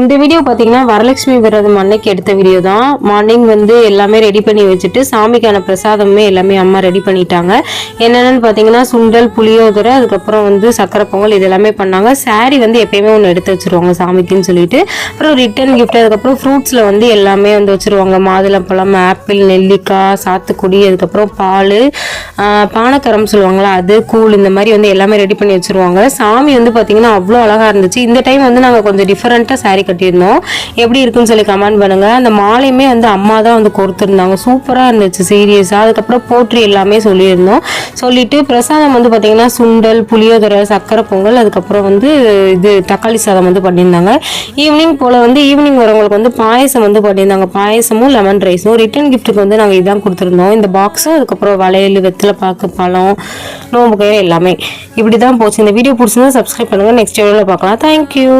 இந்த வீடியோ பார்த்தீங்கன்னா வரலட்சுமி விரதம் அன்னைக்கு எடுத்த வீடியோ தான். மார்னிங் வந்து எல்லாமே ரெடி பண்ணி வச்சுட்டு சாமிக்கான பிரசாதமே எல்லாமே அம்மா ரெடி பண்ணிட்டாங்க. என்னென்னு பார்த்தீங்கன்னா சுண்டல், புளியோதரை, அதுக்கப்புறம் வந்து சக்கரை பொங்கல் இது எல்லாமே பண்ணாங்க. சாரி வந்து எப்பயுமே ஒன்று எடுத்து வச்சுருவாங்க சாமிக்குன்னு சொல்லிட்டு. அப்புறம் ரிட்டன் கிஃப்ட், அதுக்கப்புறம் ஃப்ரூட்ஸில் வந்து எல்லாமே வந்து வச்சுருவாங்க. மாதுளம்பழம், ஆப்பிள், நெல்லிக்காய், சாத்துக்குடி, அதுக்கப்புறம் பால், பானக்கரம் சொல்லுவாங்களா அது, கூழ், இந்த மாதிரி வந்து எல்லாமே ரெடி பண்ணி வச்சுருவாங்க. சாமி வந்து பார்த்தீங்கன்னா அவ்வளோ அழகாக இருந்துச்சு. இந்த டைம் வந்து நாங்கள் கொஞ்சம் டிஃப்ரெண்ட்டாக சாரி கட்டியிருந்தோம். எப்படி இருக்குன்னு சொல்லி கமெண்ட் பண்ணுங்க. அந்த மாலையுமே வந்து அம்மா தான் வந்து கொடுத்துருந்தாங்க. சூப்பராக இருந்துச்சு சீரியஸாக. அதுக்கப்புறம் போற்றி எல்லாமே சொல்லியிருந்தோம். சொல்லிட்டு பிரசாதம் வந்து பார்த்தீங்கன்னா சுண்டல், புளியோதரை, சக்கரை பொங்கல், அதுக்கப்புறம் வந்து இது தக்காளி சாதம் வந்து பண்ணியிருந்தாங்க. ஈவினிங் போல் வந்து ஈவினிங் வரவங்களுக்கு வந்து பாயசம் வந்து பண்ணியிருந்தாங்க. பாயசமும் லெமன் ரைஸும். ரிட்டன் கிஃப்ட்டுக்கு வந்து நாங்கள் இதான் கொடுத்துருந்தோம், இந்த பாக்ஸும், அதுக்கப்புறம் வளையல், வெத்தலை பாக்கு, பழம், நோம்பு கயிறு எல்லாமே. இப்படி தான் போச்சு. இந்த வீடியோ பிடிச்சிருந்தா சப்ஸ்கிரைப் பண்ணுங்கள். நெக்ஸ்ட் வீடியோவில் பார்க்கலாம். தேங்க்யூ.